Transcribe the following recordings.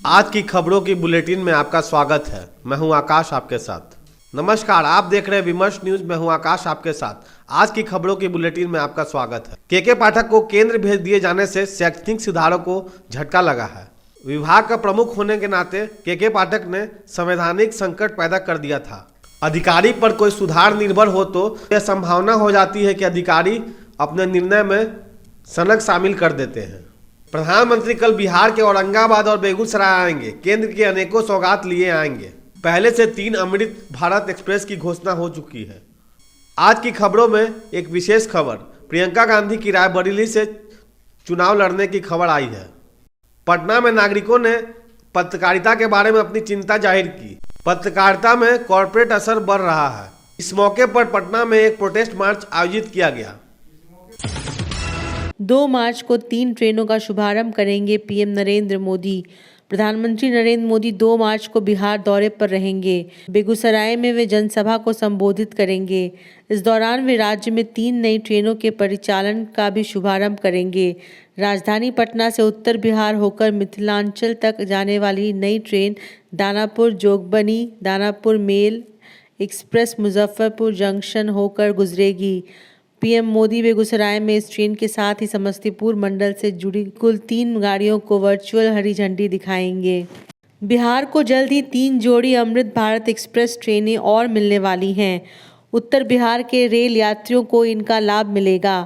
आज की खबरों की बुलेटिन में आपका स्वागत है। मैं हूं आकाश आपके साथ। नमस्कार, आप देख रहे हैं विमर्श न्यूज। मैं हूं आकाश आपके साथ। आज की खबरों की बुलेटिन में आपका स्वागत है। के पाठक को केंद्र भेज दिए जाने से शैक्षणिक सुधारों को झटका लगा है। विभाग का प्रमुख होने के नाते के पाठक ने संवैधानिक संकट पैदा कर दिया था। अधिकारी पर कोई सुधार निर्भर हो तो यह संभावना हो जाती है कि अधिकारी अपने निर्णय में सनक शामिल कर देते हैं। प्रधानमंत्री कल बिहार के औरंगाबाद और बेगूसराय आएंगे। केंद्र के अनेकों सौगात लिए आएंगे। पहले से 3 अमृत भारत एक्सप्रेस की घोषणा हो चुकी है। आज की खबरों में एक विशेष खबर, प्रियंका गांधी की रायबरेली से चुनाव लड़ने की खबर आई है। पटना में नागरिकों ने पत्रकारिता के बारे में अपनी चिंता जाहिर की। पत्रकारिता में कॉरपोरेट असर बढ़ रहा है। इस मौके पर पटना में एक प्रोटेस्ट मार्च आयोजित किया गया। 2 मार्च को 3 ट्रेनों का शुभारंभ करेंगे पीएम नरेंद्र मोदी। प्रधानमंत्री नरेंद्र मोदी 2 मार्च को बिहार दौरे पर रहेंगे। बेगूसराय में वे जनसभा को संबोधित करेंगे। इस दौरान वे राज्य में 3 नई ट्रेनों के परिचालन का भी शुभारंभ करेंगे। राजधानी पटना से उत्तर बिहार होकर मिथिलांचल तक जाने वाली नई train Danapur Jogbani Danapur mail express Muzaffarpur junction होकर गुजरेगी। पीएम मोदी बेगूसराय में इस ट्रेन के साथ ही समस्तीपुर मंडल से जुड़ी कुल 3 गाड़ियों को वर्चुअल हरी झंडी दिखाएंगे। बिहार को जल्द ही 3 जोड़ी अमृत भारत एक्सप्रेस ट्रेनें और मिलने वाली हैं। उत्तर बिहार के रेल यात्रियों को इनका लाभ मिलेगा।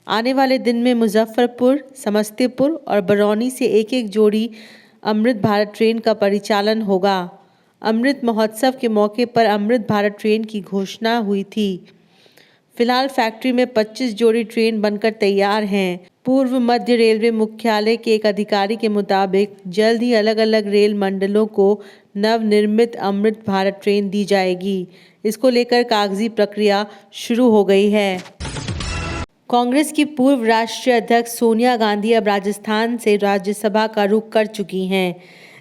आने वाले दिन में मुजफ्फरपुर, समस्तीपुर और बरौनी से एक जोड़ी अमृत भारत ट्रेन का परिचालन होगा। अमृत महोत्सव के मौके पर अमृत भारत ट्रेन की घोषणा हुई थी। फिलहाल फैक्ट्री में 25 जोड़ी ट्रेन बनकर तैयार हैं। पूर्व मध्य रेलवे मुख्यालय के एक अधिकारी के मुताबिक जल्द ही अलग अलग रेल मंडलों को नवनिर्मित अमृत भारत ट्रेन दी जाएगी। इसको लेकर कागजी प्रक्रिया शुरू हो गई है। कांग्रेस की पूर्व राष्ट्रीय अध्यक्ष सोनिया गांधी अब राजस्थान से राज्यसभा का रुख कर चुकी हैं।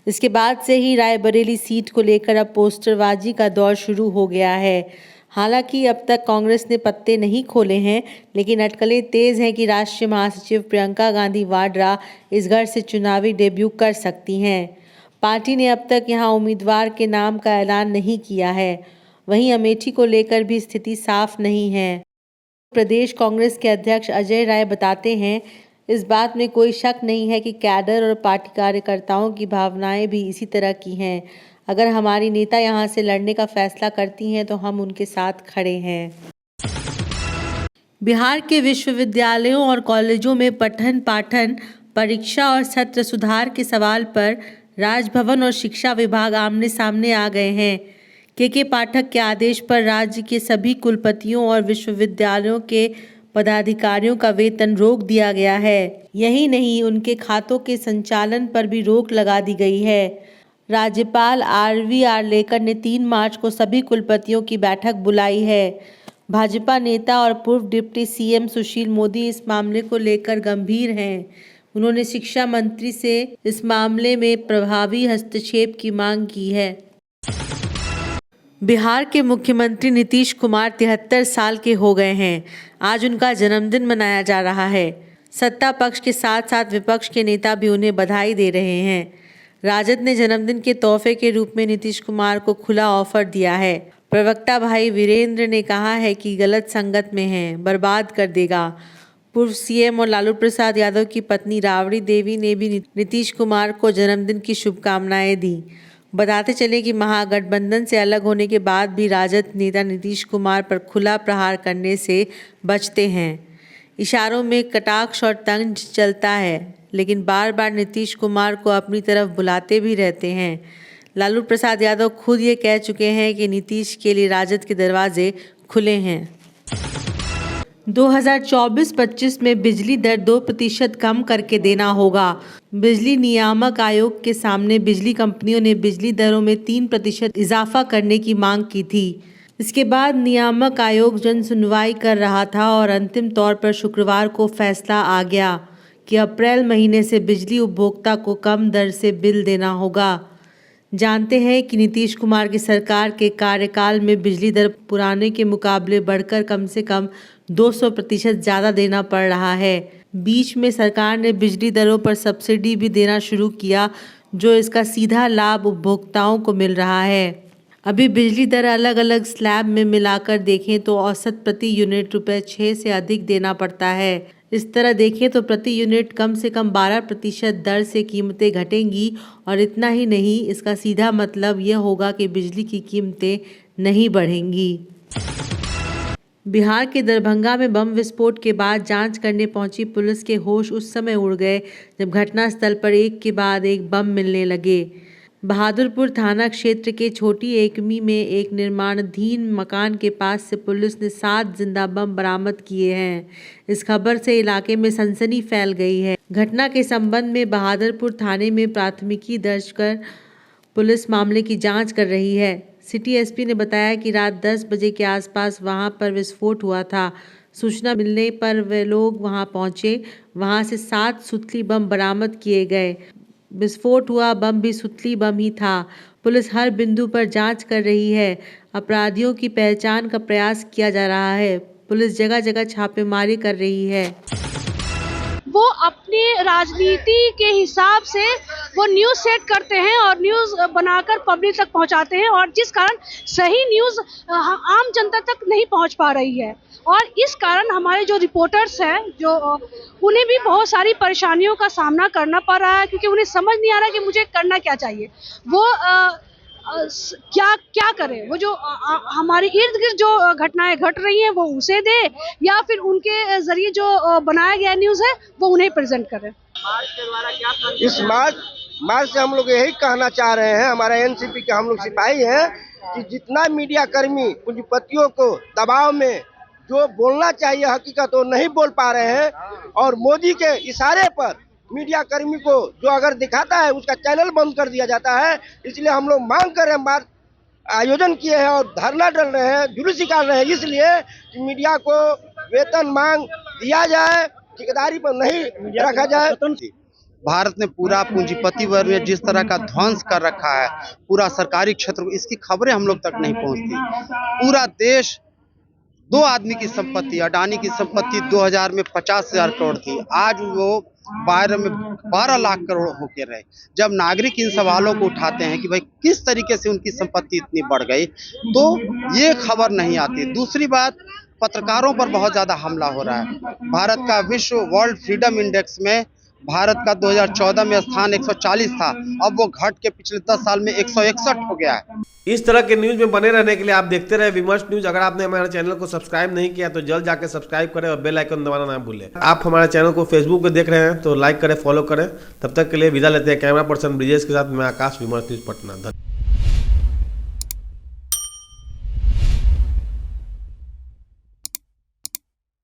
इसके बाद से ही रायबरेली सीट को लेकर अब पोस्टरबाजी का दौर शुरू हो गया है। हालांकि अब तक कांग्रेस ने पत्ते नहीं खोले हैं, लेकिन अटकलें तेज हैं कि राष्ट्रीय महासचिव प्रियंका गांधी वाड्रा इस घर से चुनावी डेब्यू कर सकती हैं। पार्टी ने अब तक यहां उम्मीदवार के नाम का ऐलान नहीं किया है। वहीं अमेठी को लेकर भी स्थिति साफ नहीं है। प्रदेश कांग्रेस के अध्यक्ष अजय राय बताते हैं, इस बात में कोई शक नहीं है कि कैडर और पार्टी कार्यकर्ताओं की भावनाएं भी इसी तरह की हैं। अगर हमारी नेता यहां से लड़ने का फैसला करती हैं तो हम उनके साथ खड़े हैं। बिहार के विश्वविद्यालयों और कॉलेजों में पठन पाठन, परीक्षा और सत्र सुधार के सवाल पर राजभवन और शिक्षा विभाग आमने सामने आ गए हैं। के पाठक के आदेश पर राज्य के सभी कुलपतियों और विश्वविद्यालयों के पदाधिकारियों का वेतन रोक दिया गया है। यही नहीं, उनके खातों के संचालन पर भी रोक लगा दी गई है। राज्यपाल RV आर्लेकर ने 3 मार्च को सभी कुलपतियों की बैठक बुलाई है। भाजपा नेता और पूर्व डिप्टी CM सुशील मोदी इस मामले को लेकर गंभीर हैं। उन्होंने शिक्षा मंत्री से इस मामले में प्रभावी हस्तक्षेप की मांग की है। बिहार के मुख्यमंत्री नीतीश कुमार 73 साल के हो गए हैं। आज उनका जन्मदिन मनाया जा रहा है। सत्ता पक्ष के साथ साथ विपक्ष के नेता भी उन्हें बधाई दे रहे हैं। राजद ने जन्मदिन के तोहफे के रूप में नीतीश कुमार को खुला ऑफर दिया है। प्रवक्ता भाई वीरेंद्र ने कहा है कि गलत संगत में है, बर्बाद कर देगा। पूर्व CM और लालू प्रसाद यादव की पत्नी राबड़ी देवी ने भी नीतीश कुमार को जन्मदिन की शुभकामनाएं दी। बताते चले कि महागठबंधन से अलग होने के बाद भी राजद नेता नीतीश कुमार पर खुला प्रहार करने से बचते हैं। इशारों में कटाक्ष और तंज चलता है, लेकिन बार बार नीतीश कुमार को अपनी तरफ बुलाते भी रहते हैं। लालू प्रसाद यादव खुद ये कह चुके हैं कि नीतीश के लिए राजद के दरवाजे खुले हैं। 2024-25 में बिजली दर 2% कम करके देना होगा। बिजली नियामक आयोग के सामने बिजली कंपनियों ने बिजली दरों में 3% इजाफा करने की मांग की थी। इसके बाद नियामक आयोग जन सुनवाई कर रहा था और अंतिम तौर पर शुक्रवार को फैसला आ गया कि अप्रैल महीने से बिजली उपभोक्ता को कम दर से बिल देना होगा। जानते हैं कि नीतीश कुमार की सरकार के कार्यकाल में बिजली दर पुराने के मुकाबले बढ़कर कम से कम 200% ज़्यादा देना पड़ रहा है। बीच में सरकार ने बिजली दरों पर सब्सिडी भी देना शुरू किया, जो इसका सीधा लाभ उपभोक्ताओं को मिल रहा है। अभी बिजली दर अलग अलग स्लैब में मिलाकर देखें तो औसत प्रति यूनिट ₹6 से अधिक देना पड़ता है। इस तरह देखें तो प्रति यूनिट कम से कम 12% दर से कीमतें घटेंगी और इतना ही नहीं, इसका सीधा मतलब यह होगा कि बिजली की कीमतें नहीं बढ़ेंगी। बिहार के दरभंगा में बम विस्फोट के बाद जांच करने पहुंची पुलिस के होश उस समय उड़ गए जब घटनास्थल पर एक के बाद एक बम मिलने लगे। बहादुरपुर थाना क्षेत्र के छोटी एकमी में एक निर्माणाधीन मकान के पास से पुलिस ने 7 जिंदा बम बरामद किए हैं। इस खबर से इलाके में सनसनी फैल गई है। घटना के संबंध में बहादुरपुर थाने में प्राथमिकी दर्ज कर पुलिस मामले की जांच कर रही है। सिटी एसपी ने बताया कि रात 10 बजे के आसपास वहां पर विस्फोट हुआ था। सूचना मिलने पर वे लोग वहां पहुंचे। वहां से 7 सुतली बम बरामद किए गए। विस्फोट हुआ बम भी सुतली बम ही था। पुलिस हर बिंदु पर जांच कर रही है। अपराधियों की पहचान का प्रयास किया जा रहा है। पुलिस जगह जगह छापेमारी कर रही है। वो अपनी राजनीति के हिसाब से वो न्यूज़ सेट करते हैं और न्यूज़ बनाकर पब्लिक तक पहुंचाते हैं, और जिस कारण सही न्यूज़ आम जनता तक नहीं पहुंच पा रही है। और इस कारण हमारे जो रिपोर्टर्स हैं जो उन्हें भी बहुत सारी परेशानियों का सामना करना पड़ रहा है, क्योंकि उन्हें समझ नहीं आ रहा कि मुझे करना क्या चाहिए। वो क्या करें। वो जो हमारे इर्द गिर्द जो घटनाएं घट रही हैं वो उसे दे, या फिर उनके जरिए जो बनाया गया न्यूज़ है वो उन्हें प्रेजेंट करें। इस मार्च से हम लोग यही कहना चाह रहे हैं, हमारा एनसीपी के हम लोग सिपाही हैं, कि जितना मीडिया कर्मी पूंजीपतियों को दबाव में जो बोलना चाहिए हकीकत वो नहीं बोल पा रहे हैं, और मोदी के इशारे पर मीडिया कर्मी को जो अगर दिखाता है उसका चैनल बंद कर दिया जाता है। इसलिए हम लोग मांग कर रहे हैं, मार्च आयोजन किए हैं और धरना डाल रहे हैं, जुलूस निकाल रहे हैं, इसलिए कि मीडिया को वेतन मांग दिया जाए, ठेकेदारी पर नहीं रखा जाए। भारत ने पूरा पूंजीपति वर्ग में जिस तरह का ध्वंस कर रखा है पूरा सरकारी क्षेत्र, इसकी खबरें हम लोग तक नहीं पहुंचती। पूरा देश 2 आदमी की संपत्ति, अडानी की संपत्ति 2000 में 50,000 करोड़ थी, आज वो 12 लाख करोड़ होके रहे। जब नागरिक इन सवालों को उठाते हैं कि भाई किस तरीके से उनकी संपत्ति इतनी बढ़ गई, तो ये खबर नहीं आती। दूसरी बात, पत्रकारों पर बहुत ज्यादा हमला हो रहा है। भारत का विश्व वर्ल्ड फ्रीडम इंडेक्स में भारत का 2014 में स्थान 140 था, अब वो घट के पिछले 10 साल में 161 हो गया है। इस तरह के न्यूज में बने रहने के लिए आप देखते रहे विमर्श न्यूज। अगर आपने हमारे चैनल को सब्सक्राइब नहीं किया तो जल्द जाकर सब्सक्राइब करें और बेल आइकन दबाना ना भूलें। आप हमारे चैनल को फेसबुक पे देख रहे हैं तो लाइक करें, फॉलो करें। तब तक के लिए विदा लेते हैं। कैमरा पर्सन ब्रिजेश के साथ मैं आकाश, विमर्श न्यूज पटना।